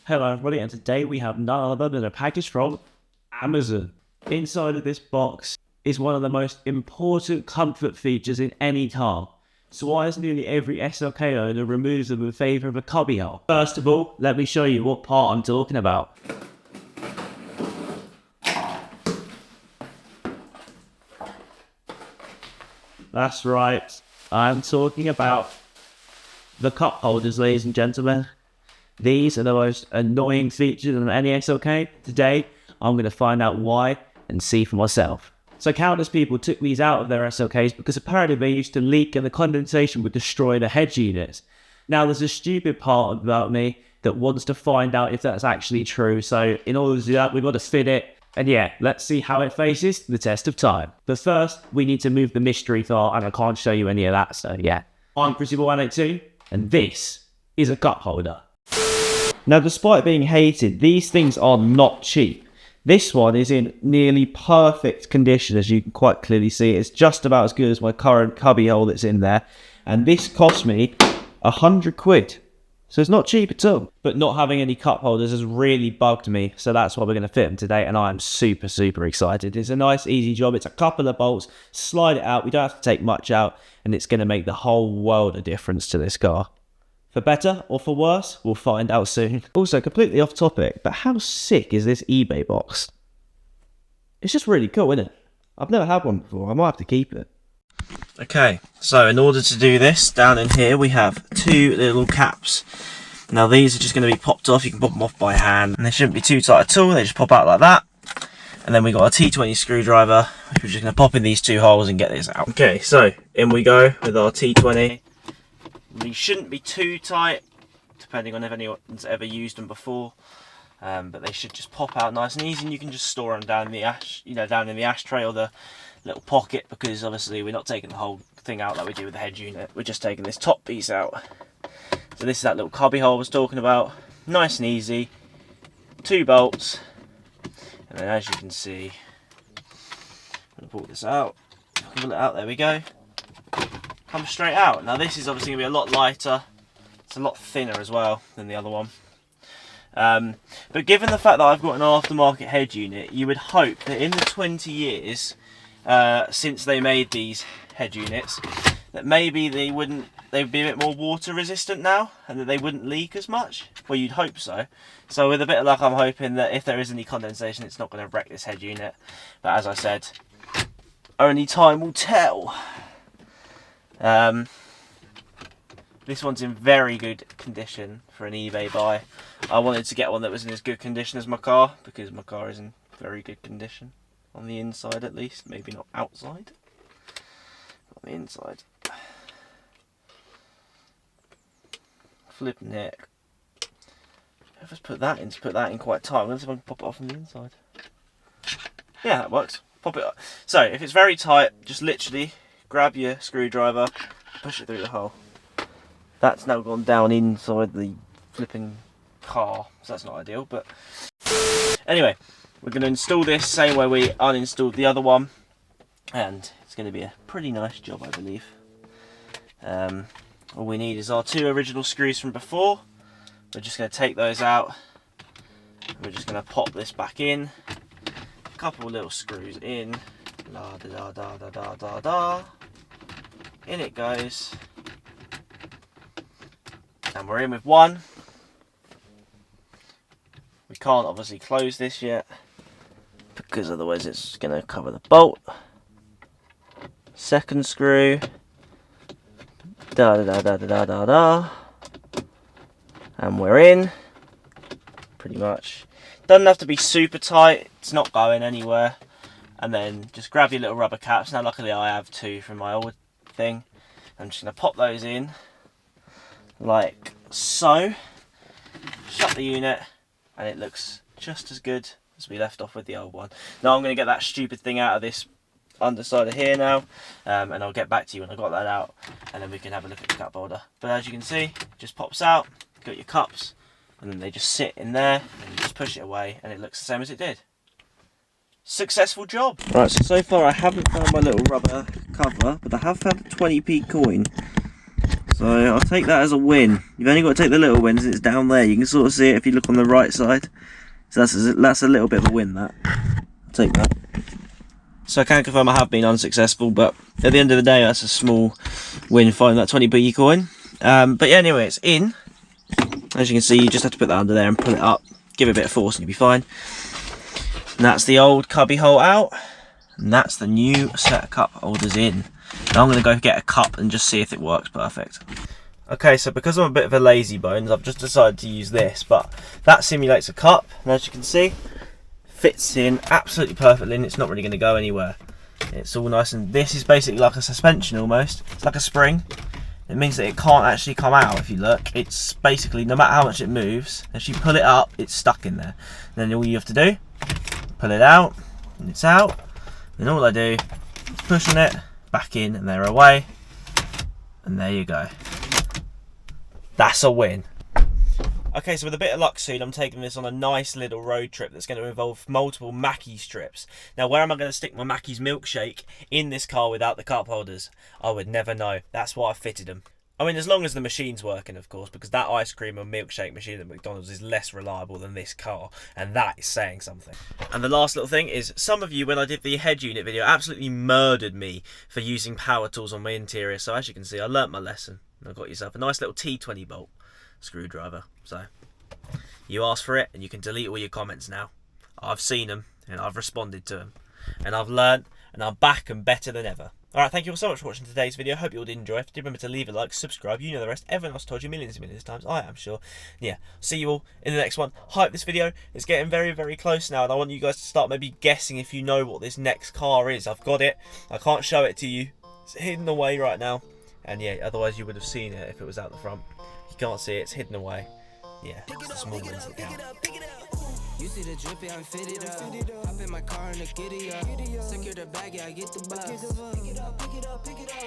Hello everybody, and today we have none other than a package from Amazon. Inside of this box is one of the most important comfort features in any car. So why does nearly every SLK owner removes them in favour of a cubby hole? First of all, let me show you what part I'm talking about. That's right, I'm talking about the cup holders, ladies and gentlemen. These are the most annoying features on any SLK. Today, I'm going to find out why and see for myself. So countless people took these out of their SLKs because apparently they used to leak and the condensation would destroy the head units. Now there's a stupid part about me that wants to find out if that's actually true. So in order to do that, we've got to fit it. And yeah, let's see how it faces the test of time. But first, we need to move the mystery car, and I can't show you any of that, so yeah. I'm Crucible182, and this is a cup holder. Now, despite being hated, these things are not cheap. This one is in nearly perfect condition, as you can quite clearly see. It's just about as good as my current cubby hole that's in there. And this cost me 100 quid. So it's not cheap at all. But not having any cup holders has really bugged me. So that's why we're going to fit them today. And I am super, super excited. It's a nice, easy job. It's a couple of bolts. Slide it out. We don't have to take much out. And it's going to make the whole world of difference to this car. For better or for worse, we'll find out soon. Also, completely off topic, but how sick is this eBay box? It's just really cool, isn't it? I've never had one before. I might have to keep it. Okay, so in order to do this, down in here we have two little caps. Now these are just going to be popped off. You can pop them off by hand, and they shouldn't be too tight at all. They just pop out like that. And then we got a T20 screwdriver, which we're just going to pop in these two holes and get this out. Okay, so in we go with our T20. These shouldn't be too tight, depending on if anyone's ever used them before, but they should just pop out nice and easy, and you can just store them down in the down in the ashtray or the little pocket, because obviously we're not taking the whole thing out like we do with the head unit. We're just taking this top piece out. So this is that little cubby hole I was talking about. Nice and easy. 2 bolts, and then as you can see, I'm going to pull this out. Pull it out. There we go. Comes straight out. Now this is obviously going to be a lot lighter, it's a lot thinner as well than the other one, but given the fact that I've got an aftermarket head unit, you would hope that in the 20 years since they made these head units, that maybe they'd be a bit more water resistant now, and that they wouldn't leak as much. Well, you'd hope so. So with a bit of luck, I'm hoping that if there is any condensation, it's not going to wreck this head unit, but as I said, only time will tell. This one's in very good condition for an eBay buy. I wanted to get one that was in as good condition as my car, because my car is in very good condition. On the inside at least, maybe not outside. On the inside. Flipping it. I've just put that in quite tight. Let's see if I can pop it off from the inside. Yeah, that works. Pop it up. So if it's very tight, just literally grab your screwdriver, push it through the hole. That's now gone down inside the flipping car, so that's not ideal, but anyway, we're going to install this same way we uninstalled the other one, and it's going to be a pretty nice job, I believe. All we need is our 2 original screws from before. We're just going to take those out. We're just going to pop this back in. A couple of little screws in. La da da da da da da da. In it goes. And we're in with one. We can't obviously close this yet, because otherwise it's going to cover the bolt. Second screw. Da da da da da da da. And we're in. Pretty much. Doesn't have to be super tight. It's not going anywhere. And then just grab your little rubber caps. Now luckily I have 2 from my old thing. I'm just going to pop those in like so. Shut the unit, and it looks just as good as we left off with the old one. Now I'm going to get that stupid thing out of this underside of here now, and I'll get back to you when I got that out, and then we can have a look at the cup holder. But as you can see, it just pops out. You've got your cups, and then they just sit in there, and you just push it away, and it looks the same as it did. Successful job. Right, so far I haven't found my little rubber cover, but I have found a 20p coin. So I'll take that as a win. You've only got to take the little wins, and it's down there. You can sort of see it if you look on the right side. So that's a little bit of a win, that. I'll take that. So I can confirm I have been unsuccessful, but at the end of the day, that's a small win finding that 20p coin. But yeah, anyway, it's in. As you can see, you just have to put that under there and pull it up. Give it a bit of force and you'll be fine. And that's the old cubby hole out. And that's the new set of cup holders in. Now I'm going to go get a cup and just see if it works perfect. Okay, so because I'm a bit of a lazy bones, I've just decided to use this, but that simulates a cup, and as you can see, fits in absolutely perfectly, and it's not really going to go anywhere. It's all nice, and this is basically like a suspension almost. It's like a spring. It means that it can't actually come out. If you look, it's basically, no matter how much it moves, if you pull it up, it's stuck in there. And then all you have to do, pull it out, and it's out. Then all I do is push on it, back in, and they're away. And there you go. That's a win. Okay, so with a bit of luck soon, I'm taking this on a nice little road trip that's going to involve multiple Mackey's strips. Now, where am I going to stick my Mackey's milkshake in this car without the cup holders? I would never know. That's why I fitted them. I mean, as long as the machine's working, of course, because that ice cream and milkshake machine at McDonald's is less reliable than this car, and that is saying something. And the last little thing is, some of you, when I did the head unit video, absolutely murdered me for using power tools on my interior. So as you can see, I learnt my lesson. I got yourself a nice little T20 bolt screwdriver. So you asked for it, and you can delete all your comments now. I've seen them, and I've responded to them, and I've learnt, and I'm back and better than ever. Alright, thank you all so much for watching today's video. Hope you all did enjoy. If you did, remember to leave a like, subscribe. You know the rest. Everyone else told you millions and millions of times. I am sure. Yeah, see you all in the next one. Hype this video. It's getting very, very close now, and I want you guys to start maybe guessing if you know what this next car is. I've got it. I can't show it to you. It's hidden away right now. And yeah, otherwise you would have seen it if it was out the front. You can't see it. It's hidden away. Yeah, it's the small ones that count. You see the drippy, I'm fitted up. Hop in my car and the giddy up. Secure the bag, yeah, I get the bus. Pick it up, pick it up, pick it up.